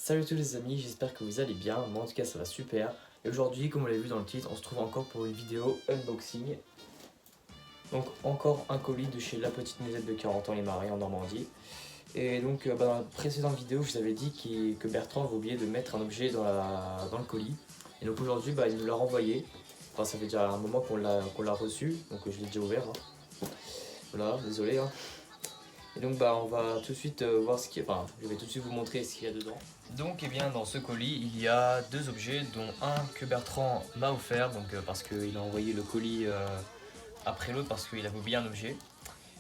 Salut à tous les amis, j'espère que vous allez bien, moi en tout cas ça va super. Et aujourd'hui, comme vous l'avez vu dans le titre, on se trouve encore pour une vidéo unboxing. Donc encore un colis de chez La Petite Musette de 40 ans les Marais en Normandie. Et donc dans la précédente vidéo, je vous avais dit que Bertrand avait oublié de mettre un objet dans le colis. Et donc aujourd'hui, il nous l'a renvoyé. Enfin ça fait déjà un moment qu'on l'a reçu, donc je l'ai déjà ouvert. Voilà, désolé. Et donc on va tout de suite voir ce qu'il y a, enfin je vais tout de suite vous montrer ce qu'il y a dedans. Donc dans ce colis il y a deux objets dont un que Bertrand m'a offert donc parce qu'il a envoyé le colis après l'autre parce qu'il avait oublié un objet.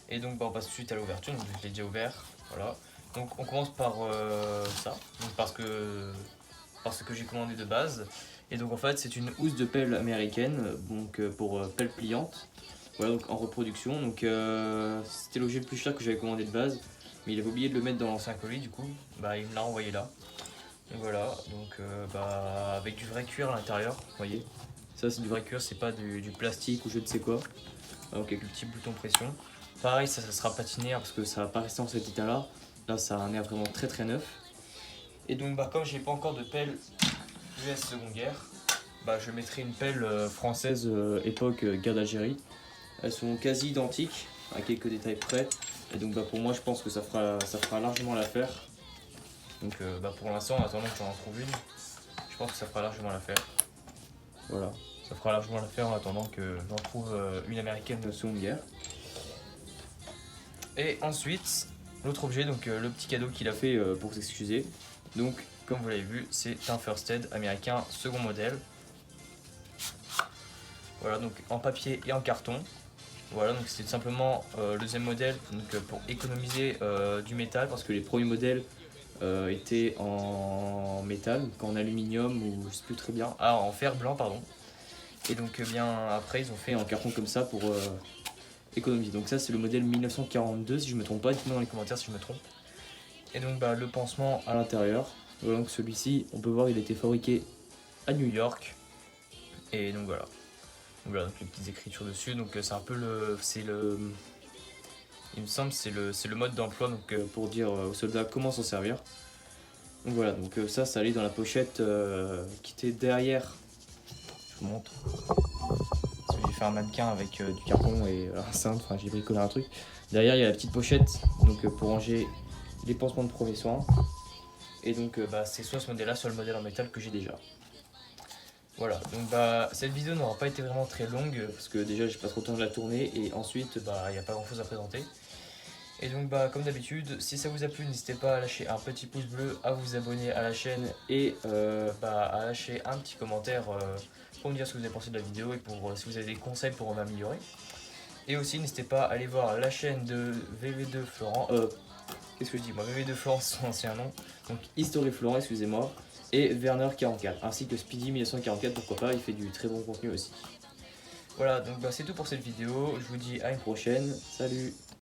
Et donc on passe tout de suite à l'ouverture, donc je l'ai déjà ouvert, voilà. Donc on commence par ça, donc parce que j'ai commandé de base. Et donc en fait c'est une housse de pelle américaine, donc pour pelle pliante. Voilà, donc en reproduction, donc c'était l'objet le plus cher que j'avais commandé de base, mais il avait oublié de le mettre dans l'ancien colis, du coup il me l'a envoyé là. Donc voilà, donc avec du vrai cuir à l'intérieur, vous voyez. Ça c'est du vrai cuir, c'est pas du plastique ou je ne sais quoi. Donc avec le petit bouton pression. Pareil, ça sera patiné parce que ça va pas rester en cet état là. Là ça a un air vraiment très neuf. Et donc comme j'ai pas encore de pelle US Seconde Guerre, je mettrai une pelle française époque guerre d'Algérie. Elles sont quasi identiques, à quelques détails près. Et donc pour moi je pense que ça fera largement l'affaire. Donc pour l'instant, en attendant que j'en trouve une, je pense que ça fera largement l'affaire. Voilà, ça fera largement l'affaire en attendant que j'en trouve une américaine de Seconde Guerre. Et ensuite, l'autre objet, donc le petit cadeau qu'il a fait pour s'excuser. Donc comme vous l'avez vu, c'est un First Aid américain second modèle. Voilà, donc en papier et en carton. Voilà, donc c'est simplement le deuxième modèle donc, pour économiser du métal parce que les premiers modèles étaient en métal, donc en aluminium ou je sais plus très bien, en fer blanc pardon. Et donc après ils ont fait en carton comme ça pour économiser. Donc ça c'est le modèle 1942 si je me trompe pas, dites-moi dans les commentaires si je me trompe. Et donc le pansement à l'intérieur, voilà, donc celui-ci on peut voir il a été fabriqué à New York. Et donc voilà. Voilà, donc les petites écritures dessus, donc c'est un peu il me semble c'est le mode d'emploi donc pour dire aux soldats comment s'en servir. Donc voilà, donc ça allait dans la pochette qui était derrière. Je vous montre. Parce que j'ai fait un mannequin avec du carton et un cintre, enfin j'ai bricolé un truc. Derrière il y a la petite pochette donc pour ranger les pansements de premiers soins. Et donc c'est soit ce modèle là, soit le modèle en métal que j'ai déjà. Voilà, donc cette vidéo n'aura pas été vraiment très longue parce que déjà j'ai pas trop le temps de la tourner et ensuite il n'y a pas grand chose à présenter. Et donc comme d'habitude, si ça vous a plu, n'hésitez pas à lâcher un petit pouce bleu, à vous abonner à la chaîne et à lâcher un petit commentaire pour me dire ce que vous avez pensé de la vidéo et pour si vous avez des conseils pour m'améliorer. Et aussi n'hésitez pas à aller voir la chaîne de VV2 Florent, qu'est-ce que je dis moi, VV2 Florent c'est son ancien nom, donc History Florent excusez-moi. Et Werner44, ainsi que Speedy 1944, pourquoi pas, il fait du très bon contenu aussi. Voilà, donc c'est tout pour cette vidéo, je vous dis à une prochaine, salut.